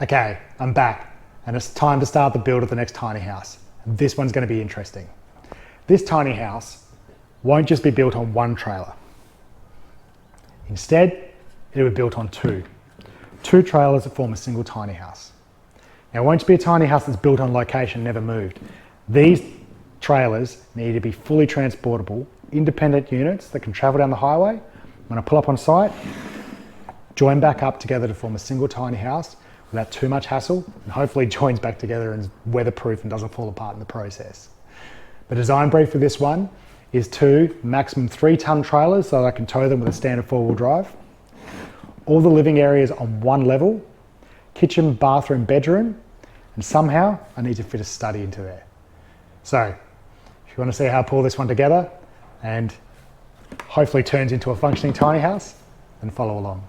Okay, I'm back, and it's time to start the build of the next tiny house. This one's going to be interesting. This tiny house won't just be built on one trailer. Instead, it will be built on two trailers that form a single tiny house. Now, it won't be a tiny house that's built on location, never moved. These trailers need to be fully transportable, independent units that can travel down the highway. When I pull up on site, join back up together to form a single tiny house without too much hassle, and hopefully joins back together and is weatherproof and doesn't fall apart in the process. The design brief for this one is two maximum 3-ton trailers so that I can tow them with a standard 4-wheel drive. All the living areas on one level, kitchen, bathroom, bedroom, and somehow I need to fit a study into there. So if you want to see how I pull this one together and hopefully turns into a functioning tiny house, then follow along.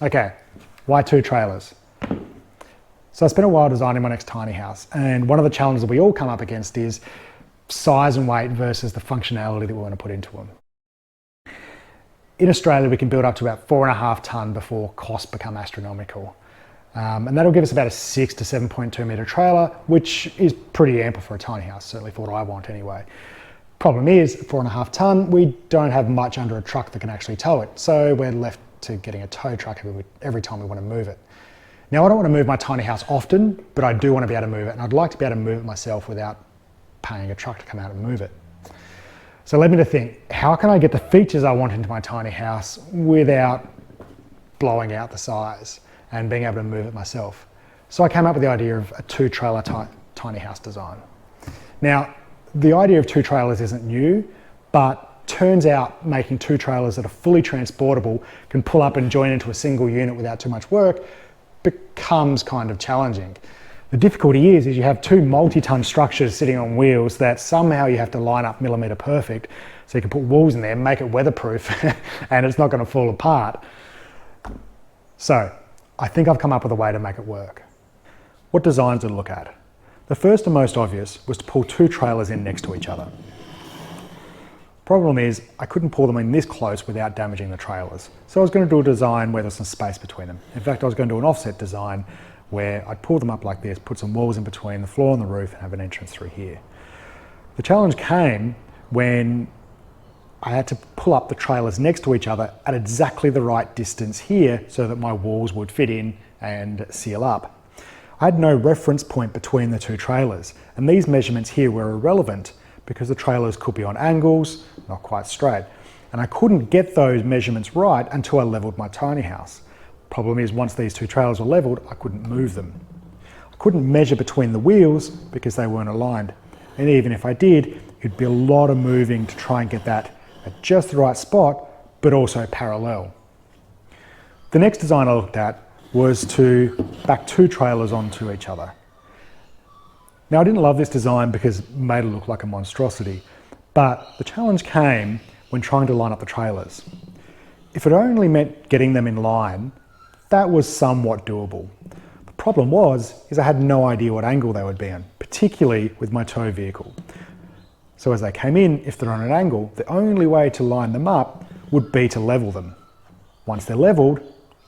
Okay, why 2 trailers? So I spent a while designing my next tiny house, and one of the challenges that we all come up against is size and weight versus the functionality that we want to put into them. In Australia, we can build up to about 4.5 tonne before costs become astronomical. And that'll give us about a 6 to 7.2 metre trailer, which is pretty ample for a tiny house, certainly for what I want anyway. Problem is, 4.5 tonne, we don't have much under a truck that can actually tow it, so we're left to getting a tow truck every time we want to move it. Now, I don't want to move my tiny house often, but I do want to be able to move it, and I'd like to be able to move it myself without paying a truck to come out and move it. So it led me to think, how can I get the features I want into my tiny house without blowing out the size and being able to move it myself? So I came up with the idea of a 2-trailer tiny house design. Now, the idea of 2 trailers isn't new, but turns out making 2 trailers that are fully transportable, can pull up and join into a single unit without too much work, becomes kind of challenging. The difficulty is you have 2 multi-ton structures sitting on wheels that somehow you have to line up millimetre perfect, so you can put walls in there, make it weatherproof, and it's not going to fall apart. So I think I've come up with a way to make it work. What designs to look at? The first and most obvious was to pull 2 trailers in next to each other. Problem is, I couldn't pull them in this close without damaging the trailers. So I was going to do a design where there's some space between them. In fact, I was going to do an offset design where I'd pull them up like this, put some walls in between the floor and the roof, and have an entrance through here. The challenge came when I had to pull up the trailers next to each other at exactly the right distance here so that my walls would fit in and seal up. I had no reference point between the 2 trailers, and these measurements here were irrelevant because the trailers could be on angles, not quite straight. And I couldn't get those measurements right until I leveled my tiny house. Problem is, once these 2 trailers were leveled, I couldn't move them. I couldn't measure between the wheels because they weren't aligned. And even if I did, it'd be a lot of moving to try and get that at just the right spot, but also parallel. The next design I looked at was to back 2 trailers onto each other. Now, I didn't love this design because it made it look like a monstrosity, but the challenge came when trying to line up the trailers. If it only meant getting them in line, that was somewhat doable. The problem is I had no idea what angle they would be on, particularly with my tow vehicle. So as they came in, if they're on an angle, the only way to line them up would be to level them. Once they're leveled,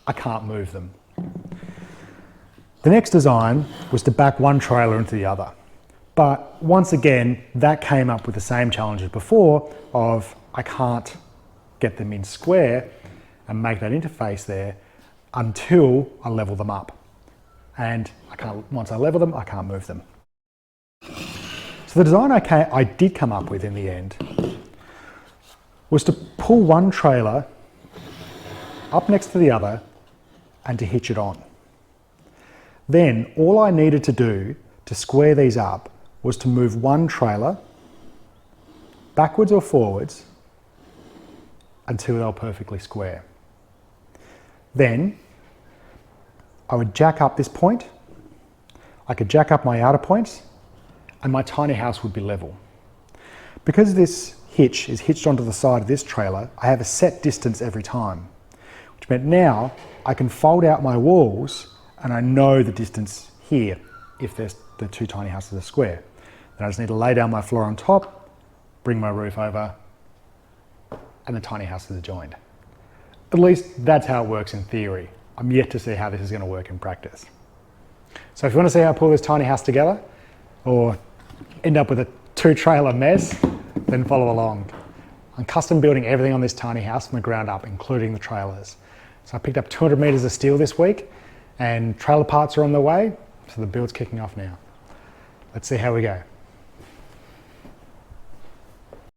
I can't move them. The next design was to back 1 trailer into the other. But once again, that came up with the same challenge as before of I can't get them in square and make that interface there until I level them up. And once I level them, I can't move them. So the design I did come up with in the end was to pull 1 trailer up next to the other and to hitch it on. Then all I needed to do to square these up was to move 1 trailer backwards or forwards until they were perfectly square. Then I would jack up this point, I could jack up my outer points, and my tiny house would be level. Because this hitch is hitched onto the side of this trailer, I have a set distance every time, which meant now I can fold out my walls and I know the distance here if the 2 tiny houses are square. Then I just need to lay down my floor on top, bring my roof over, and the tiny houses are joined. At least that's how it works in theory. I'm yet to see how this is going to work in practice. So if you want to see how I pull this tiny house together, or end up with a 2-trailer mess, then follow along. I'm custom building everything on this tiny house from the ground up, including the trailers. So I picked up 200 meters of steel this week, and trailer parts are on the way, so the build's kicking off now. Let's see how we go.